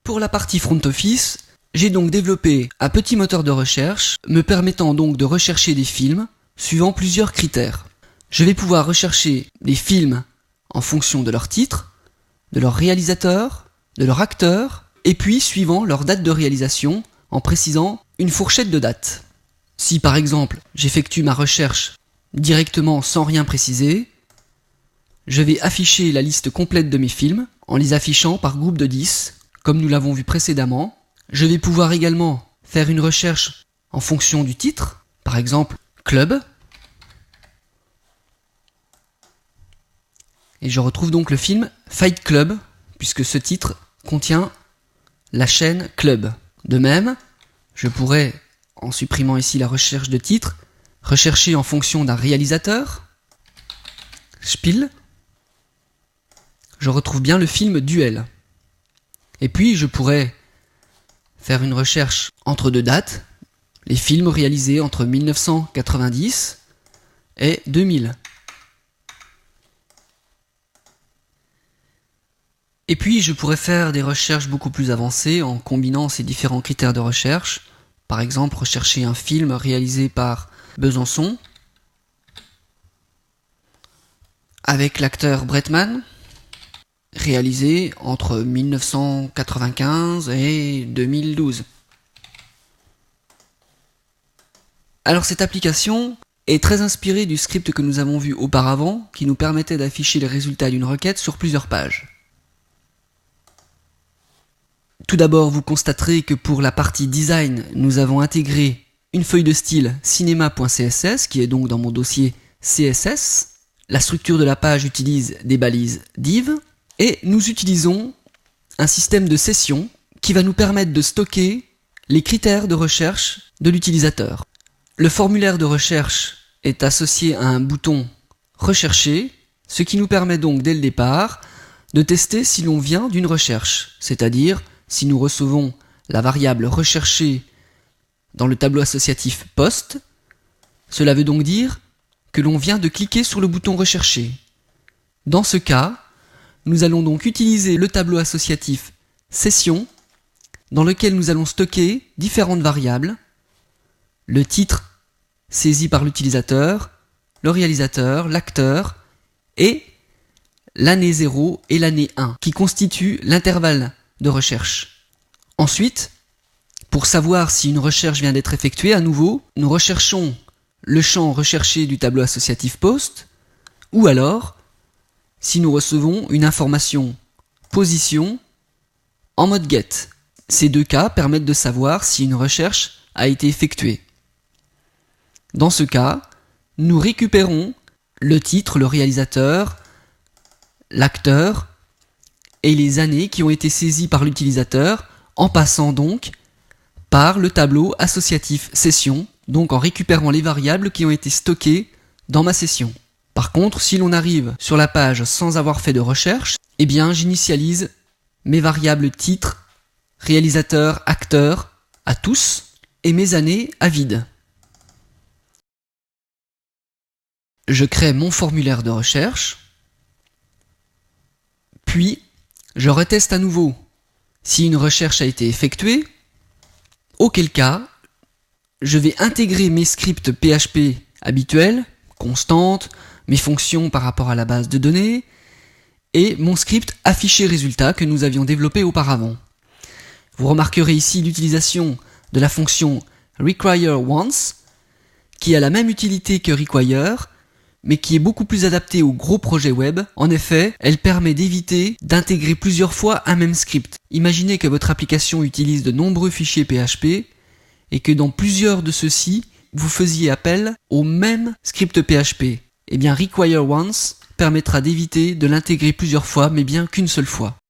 Pour la partie front office, j'ai donc développé un petit moteur de recherche me permettant donc de rechercher des films suivant plusieurs critères. Je vais pouvoir rechercher des films en fonction de leur titre, de leur réalisateur, de leur acteur, et puis suivant leur date de réalisation en précisant une fourchette de dates. Si par exemple j'effectue ma recherche directement sans rien préciser, je vais afficher la liste complète de mes films en les affichant par groupe de 10, comme nous l'avons vu précédemment. Je vais pouvoir également faire une recherche en fonction du titre, par exemple Club. Et je retrouve donc le film Fight Club, puisque ce titre contient la chaîne Club. De même, je pourrais, en supprimant ici la recherche de titre, rechercher en fonction d'un réalisateur, Spiel. Je retrouve bien le film Duel. Et puis je pourrais faire une recherche entre deux dates, les films réalisés entre 1990 et 2000. Et puis je pourrais faire des recherches beaucoup plus avancées en combinant ces différents critères de recherche. Par exemple, rechercher un film réalisé par Besançon avec l'acteur Bretman, réalisé entre 1995 et 2012. Alors cette application est très inspirée du script que nous avons vu auparavant, qui nous permettait d'afficher les résultats d'une requête sur plusieurs pages. Tout d'abord, vous constaterez que pour la partie design, nous avons intégré une feuille de style cinema.css, qui est donc dans mon dossier CSS. La structure de la page utilise des balises div, et nous utilisons un système de session qui va nous permettre de stocker les critères de recherche de l'utilisateur. Le formulaire de recherche est associé à un bouton Rechercher, ce qui nous permet donc dès le départ de tester si l'on vient d'une recherche, c'est-à-dire si nous recevons la variable recherchée dans le tableau associatif post, cela veut donc dire que l'on vient de cliquer sur le bouton rechercher. Dans ce cas, nous allons donc utiliser le tableau associatif session dans lequel nous allons stocker différentes variables, le titre saisi par l'utilisateur, le réalisateur, l'acteur et l'année 0 et l'année 1 qui constituent l'intervalle de recherche. Ensuite, pour savoir si une recherche vient d'être effectuée, à nouveau, nous recherchons le champ recherché du tableau associatif post, ou alors, si nous recevons une information position en mode get. Ces deux cas permettent de savoir si une recherche a été effectuée. Dans ce cas, nous récupérons le titre, le réalisateur, l'acteur, et les années qui ont été saisies par l'utilisateur en passant donc par le tableau associatif session, donc en récupérant les variables qui ont été stockées dans ma session. Par contre, si l'on arrive sur la page sans avoir fait de recherche, eh bien j'initialise mes variables titre, réalisateur, acteur à tous et mes années à vide. Je crée mon formulaire de recherche, puis je reteste à nouveau si une recherche a été effectuée, auquel cas, je vais intégrer mes scripts PHP habituels, constantes, mes fonctions par rapport à la base de données, et mon script afficher résultat que nous avions développé auparavant. Vous remarquerez ici l'utilisation de la fonction requireOnce, qui a la même utilité que require, mais qui est beaucoup plus adaptée aux gros projets web. En effet, elle permet d'éviter d'intégrer plusieurs fois un même script. Imaginez que votre application utilise de nombreux fichiers PHP et que dans plusieurs de ceux-ci, vous faisiez appel au même script PHP. Eh bien, requireOnce permettra d'éviter de l'intégrer plusieurs fois, mais bien qu'une seule fois.